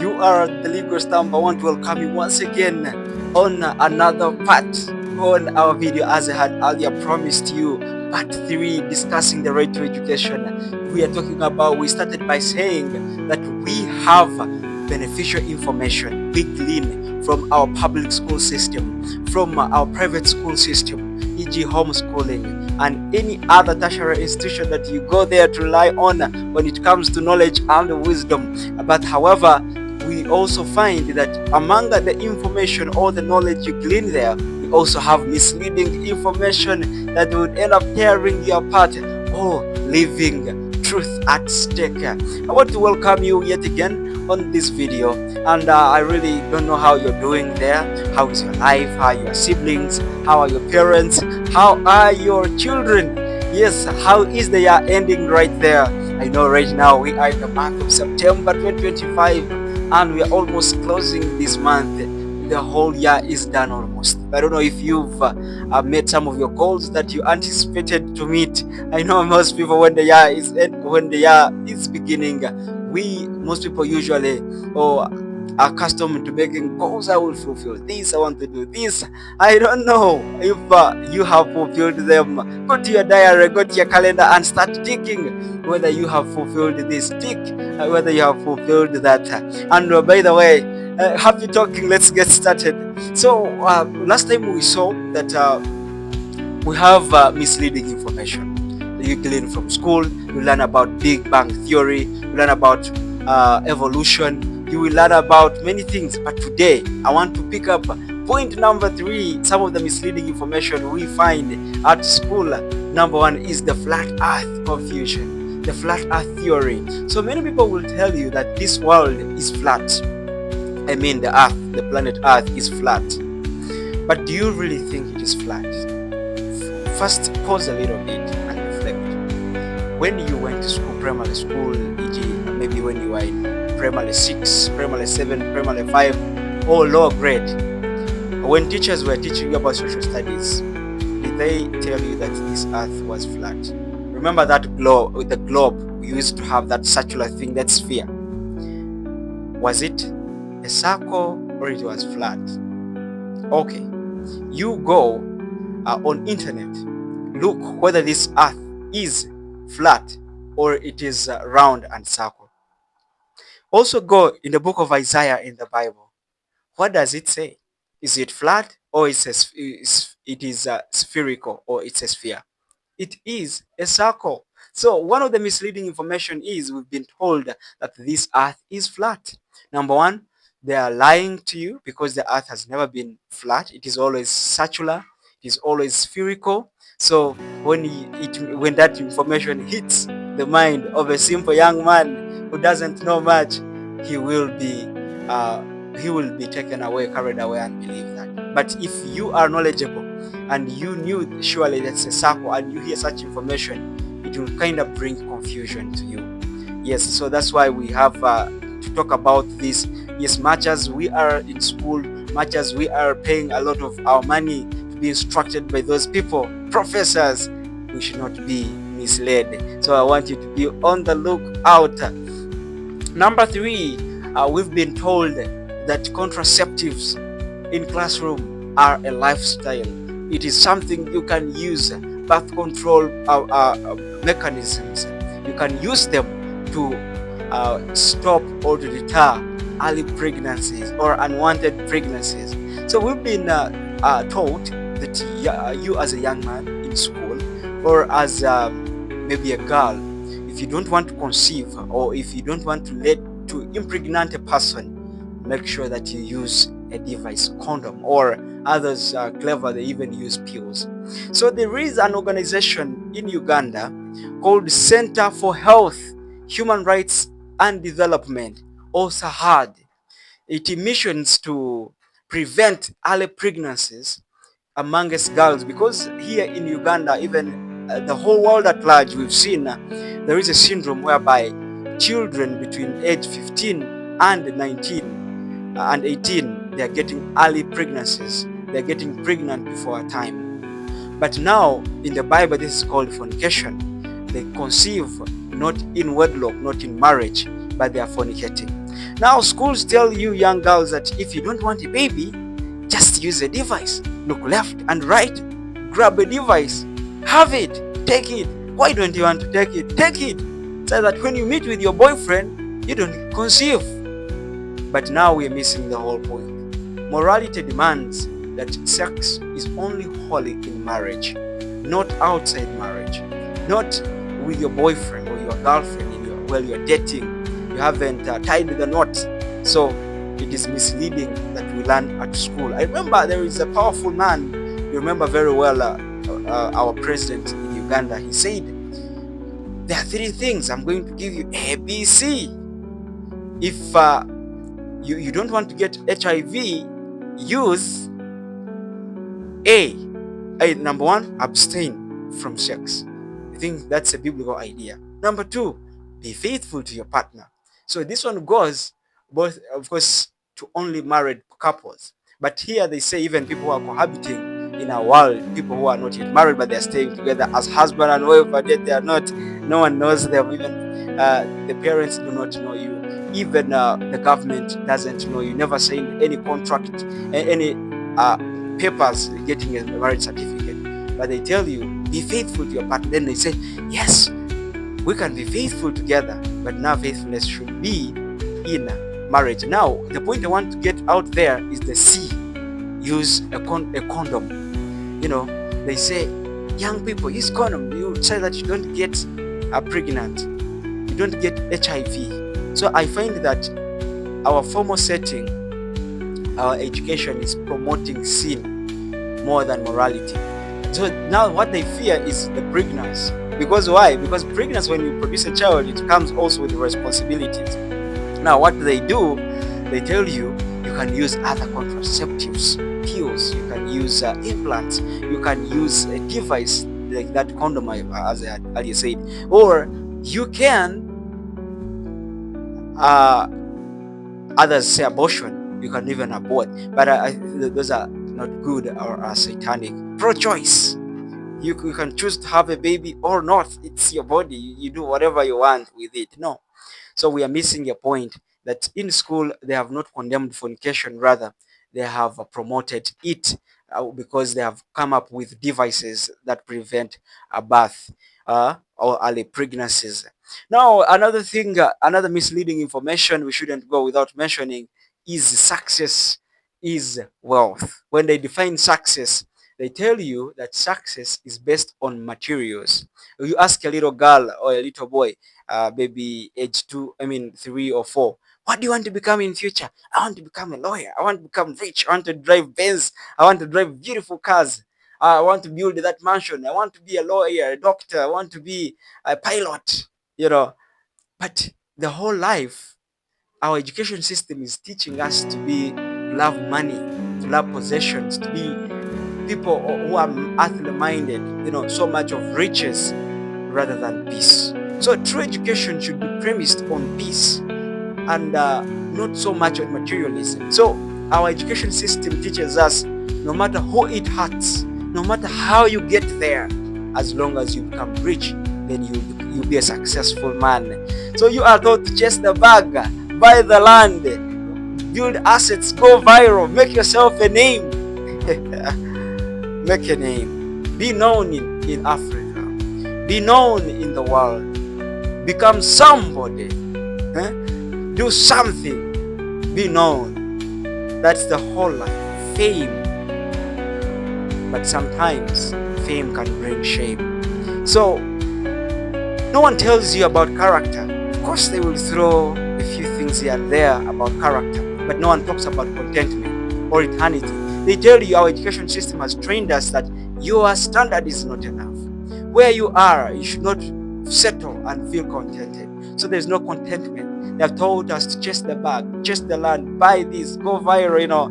You are the legal stamp. I want to welcome you once again on another part on our video, as I had earlier promised you. Part 3, discussing the right to education. We started by saying that we have beneficial information we glean from our public school system, from our private school system, e.g. homeschooling, and any other tertiary institution that you go there to rely on when it comes to knowledge and wisdom. But however, we also find that among the information or the knowledge you glean there, we also have misleading information that would end up tearing you apart or leaving truth at stake. I want to welcome you yet again on this video, and I really don't know how you're doing there. How is your life? How are your siblings? How are your parents? How are your children? Yes, how is the year ending right there? I know right now we are in the month of September 2025, and we are almost closing this month. The whole year is done almost. I don't know if you've met some of your goals that you anticipated to meet. I know most people, when the year is beginning, most people usually are accustomed to making goals. I will fulfill this. I want to do this. I don't know if you have fulfilled them. Go to your diary, go to your calendar, and start ticking whether you have fulfilled this. Tick whether you have fulfilled that. And by the way, happy talking. Let's get started. So last time we saw that we have misleading information that you glean from school. You learn about Big Bang Theory. You learn about evolution. You will learn about many things. But today, I want to pick up point number 3. Some of the misleading information we find at school. Number 1 is the flat earth confusion, the flat earth theory. So many people will tell you that this world is flat. I mean, the earth, the planet earth is flat. But do you really think it is flat? First, pause a little bit and reflect. When you went to school, primary school, e.g., maybe when you were in primary 6, primary 7, primary 5, or lower grade, when teachers were teaching you about social studies, did they tell you that this earth was flat? Remember that globe, with the globe, we used to have that circular thing, that sphere. Was it a circle or it was flat? Okay, you go on internet, look whether this earth is flat or it is round and circle. Also go in the book of Isaiah in the Bible. What does it say? Is it flat or it is spherical or it's a sphere? It is a circle. So one of the misleading information is we've been told that this earth is flat. Number 1, they are lying to you because the earth has never been flat. It is always circular. It is always spherical. So when that information hits the mind of a simple young man who doesn't know much, he will be taken away, carried away, and believe that. But if you are knowledgeable and you knew surely that's a circle and you hear such information, it will kind of bring confusion to you. Yes, so that's why we have to talk about this. Yes, much as we are in school, much as we are paying a lot of our money to be instructed by those people, professors, we should not be misled. So I want you to be on the lookout. Number 3, we've been told that contraceptives in classroom are a lifestyle. It is something you can use, birth control mechanisms. You can use them to stop or to deter early pregnancies or unwanted pregnancies. So we've been taught that you as a young man in school, or as maybe a girl, if you don't want to conceive or if you don't want to impregnate a person, make sure that you use a device, condom, or others are clever, they even use pills. So there is an organization in Uganda called Center for Health, Human Rights and Development, or SAHAD. It missions to prevent early pregnancies amongst girls, because here in Uganda, even the whole world at large, we've seen there is a syndrome whereby children between age 15 and 19 and 18, they are getting early pregnancies. They're getting pregnant before time. But now in the Bible, this is called fornication. They conceive not in wedlock, not in marriage, but they are fornicating. Now schools tell you young girls that if you don't want a baby, just use a device. Look left and right, grab a device, have it, take it. Why don't you want to take it? Take it. So that when you meet with your boyfriend, you don't conceive. But now we're missing the whole point. Morality demands that sex is only holy in marriage, not outside marriage, not with your boyfriend or your girlfriend while you're dating. You haven't tied the knot. So it is misleading that we learn at school. I remember there is a powerful man, you remember very well, our president in Uganda. He said, there are 3 things I'm going to give you, A, B, C. If you don't want to get HIV, use A. Number 1, abstain from sex. I think that's a biblical idea. Number 2, be faithful to your partner. So this one goes both, of course, to only married couples. But here they say even people who are cohabiting in our world, people who are not yet married but they are staying together as husband and wife, but yet they are not. No one knows them. Even the parents do not know you. Even the government doesn't know you. Never signed any contract, any papers getting a marriage certificate. But they tell you, be faithful to your partner. Then they say, yes, we can be faithful together, but now faithfulness should be in marriage. Now, the point I want to get out there is the C. Use a condom. You know, they say, young people, use condom. You say that you don't get pregnant, you don't get HIV. So I find that our formal setting, our education is promoting sin more than morality. So now what they fear is the pregnancy. Because why? Because pregnancy, when you produce a child, it comes also with responsibilities. Now what do? They tell you you can use other contraceptives, pills, you can use implants, you can use a device like that condom, as I had earlier said, or you can, others say abortion, you can even abort, but those are not good or are satanic. Pro-choice. You can choose to have a baby or not. It's your body. You do whatever you want with it. No. So we are missing a point that in school they have not condemned fornication. Rather, they have promoted it because they have come up with devices that prevent a birth or early pregnancies. Now, another thing, another misleading information we shouldn't go without mentioning is success is wealth. When they define success, they tell you that success is based on materials. You ask a little girl or a little boy, maybe age 3 or 4, what do you want to become in future? I want to become a lawyer. I want to become rich. I want to drive Benz. I want to drive beautiful cars. I want to build that mansion. I want to be a lawyer, a doctor. I want to be a pilot, you know. But the whole life, our education system is teaching us to love money, to love possessions, to be people who are earthly minded, so much of riches rather than peace. So true education should be premised on peace and not so much on materialism. So our education system teaches us no matter who it hurts, no matter how you get there, as long as you become rich, then you'll be a successful man. So you are taught to chase the bag, buy the land, build assets, go viral, make yourself a name. Make a name. Be known in Africa. Be known in the world. Become somebody. Do something. Be known. That's the whole life. Fame. But sometimes fame can bring shame. So no one tells you about character. Of course they will throw a few things here and there about character, but no one talks about contentment or eternity. They tell you our education system has trained us that your standard is not enough. Where you are, you should not settle and feel contented. So there's no contentment. They have told us to chase the bag, chase the land, buy this, go viral,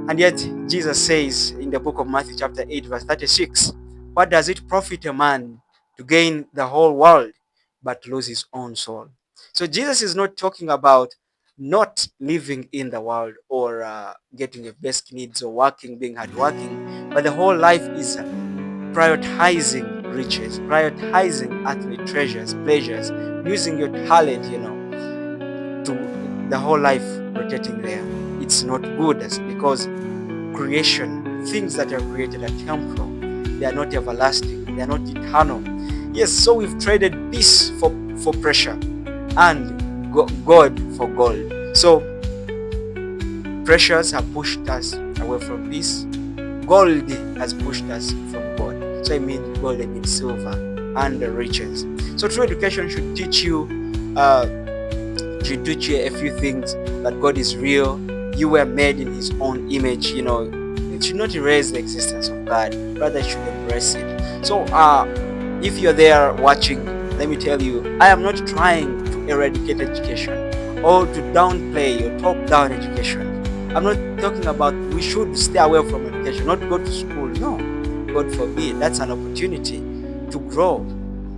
And yet Jesus says in the book of Matthew chapter 8 verse 36, what does it profit a man to gain the whole world but lose his own soul? So Jesus is not talking about not living in the world or getting your basic needs or working, being hardworking, but the whole life is prioritizing riches, prioritizing earthly treasures, pleasures, using your talent, to the whole life rotating there. It's not good because creation, things that are created are temporal. They are not everlasting. They are not eternal. Yes, so we've traded peace for pressure and God for gold. So pressures have pushed us away from peace. Gold has pushed us from God. So I mean gold, I mean silver and the riches. So true education should teach you a few things, that God is real. You were made in His own image. It should not erase the existence of God, rather it should embrace it. So if you're there watching, let me tell you, I am not trying to eradicate education or to downplay or talk down education. I'm not talking about we should stay away from education, not go to school. No, God forbid. That's an opportunity to grow,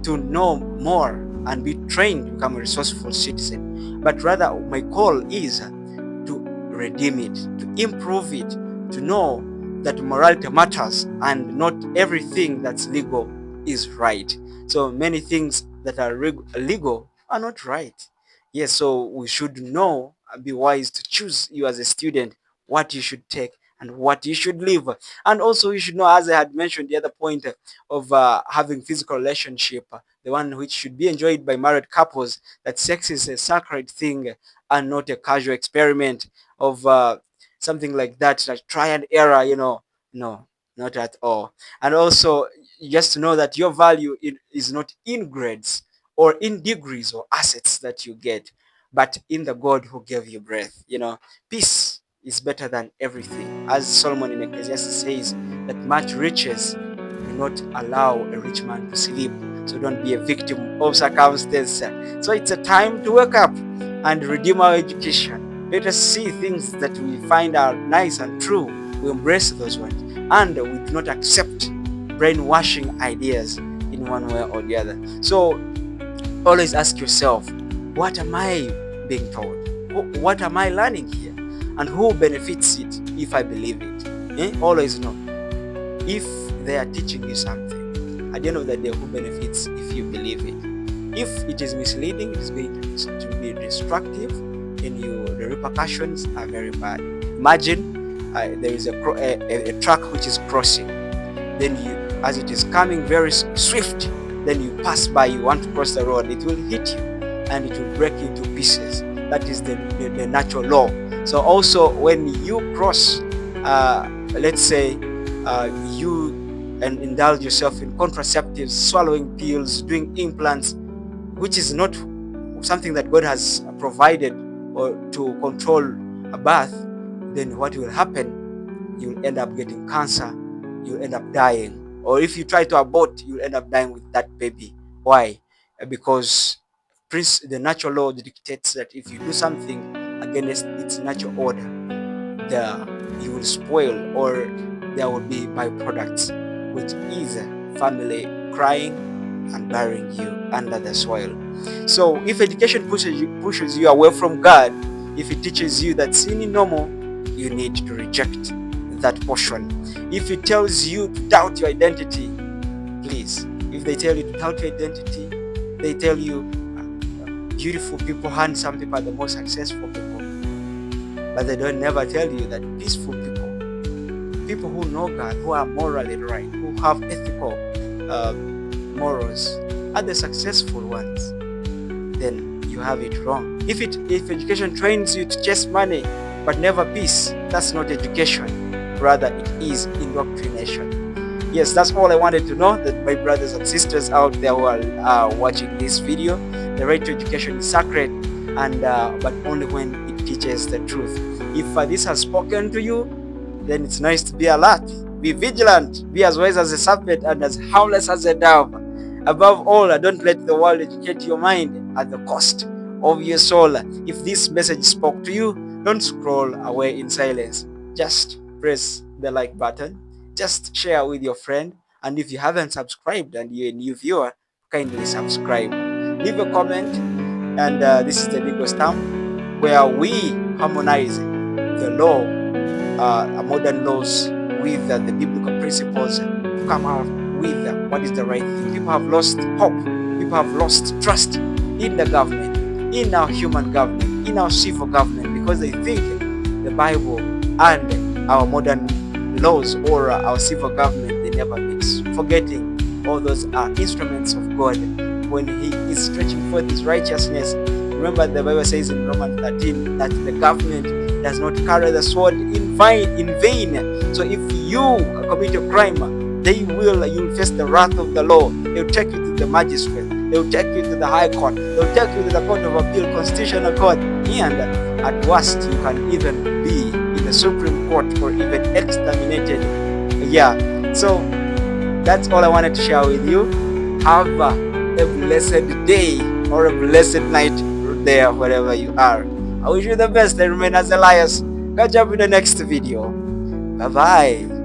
to know more, and be trained to become a resourceful citizen. But rather, my call is to redeem it, to improve it, to know that morality matters and not everything that's legal is right. So many things that are legal are not right. Yes, so we should know and be wise to choose, you as a student, what you should take and what you should leave. And also you should know, as I had mentioned, the other point of having physical relationship, the one which should be enjoyed by married couples, that sex is a sacred thing and not a casual experiment of something like that, like try and error, no, not at all. And also just to know that your value is not in grades or in degrees or assets that you get, but in the God who gave you breath. Peace is better than everything. As Solomon in Ecclesiastes says, that much riches do not allow a rich man to sleep. So don't be a victim of circumstance. So it's a time to wake up and redeem our education. Let us see things that we find are nice and true. We embrace those ones. And we do not accept brainwashing ideas in one way or the other. So always ask yourself, what am I being taught? What am I learning here? And who benefits it if I believe it? Always know, if they are teaching you something, at the end of the day, who benefits if you believe it? If it is misleading, it is going to be destructive, and the repercussions are very bad. Imagine there is a truck which is crossing, then as it is coming very swift, then you pass by, you want to cross the road, it will hit you and it will break into pieces. That is the natural law. So also when you cross, let's say you indulge yourself in contraceptives, swallowing pills, doing implants, which is not something that God has provided or to control a birth, then what will happen? You'll end up getting cancer, you'll end up dying. Or if you try to abort, you'll end up dying with that baby. Why? Because the natural law dictates that if you do something against its natural order, you will spoil, or there will be byproducts, which is family crying and burying you under the soil. So if education pushes you away from God, if it teaches you that sin is normal, you need to reject that portion. If it tells you to doubt your identity, please, if they tell you to doubt your identity, they tell you beautiful people, handsome people are the most successful people, but they don't never tell you that peaceful people who know God, who are morally right, who have ethical morals, are the successful ones. Then you have it wrong. If education trains you to chase money but never peace, that's not education. Rather, it is indoctrination. Yes, that's all I wanted to know, that my brothers and sisters out there who are watching this video. The right to education is sacred, and but only when it teaches the truth. If this has spoken to you, then it's nice to be alert, be vigilant, be as wise as a serpent and as harmless as a dove. Above all, don't let the world educate your mind at the cost of your soul. If this message spoke to you, don't scroll away in silence. Just press the like button. Just share with your friend. And if you haven't subscribed and you're a new viewer, kindly subscribe. Leave a comment. And this is the Legal Stamp, where we harmonize the law, modern laws, with the biblical principles to come out with what is the right thing. People have lost hope. People have lost trust in the government, in our human government, in our civil government because they think the Bible and our modern laws or our civil government, they never mix, forgetting all those are instruments of God when He is stretching forth His righteousness. Remember, the Bible says in Romans 13 that the government does not carry the sword in vain. So if you commit a crime, you'll face the wrath of the law. They'll take you to the magistrate. They'll take you to the high court. They'll take you to the court of appeal, constitutional court, and at worst, you can even be in the Supreme Court or even exterminated. Yeah. So that's all I wanted to share with you. Have a blessed day or a blessed night there, wherever you are. I wish you the best. I remain as Elias. Catch up in the next video. Bye bye.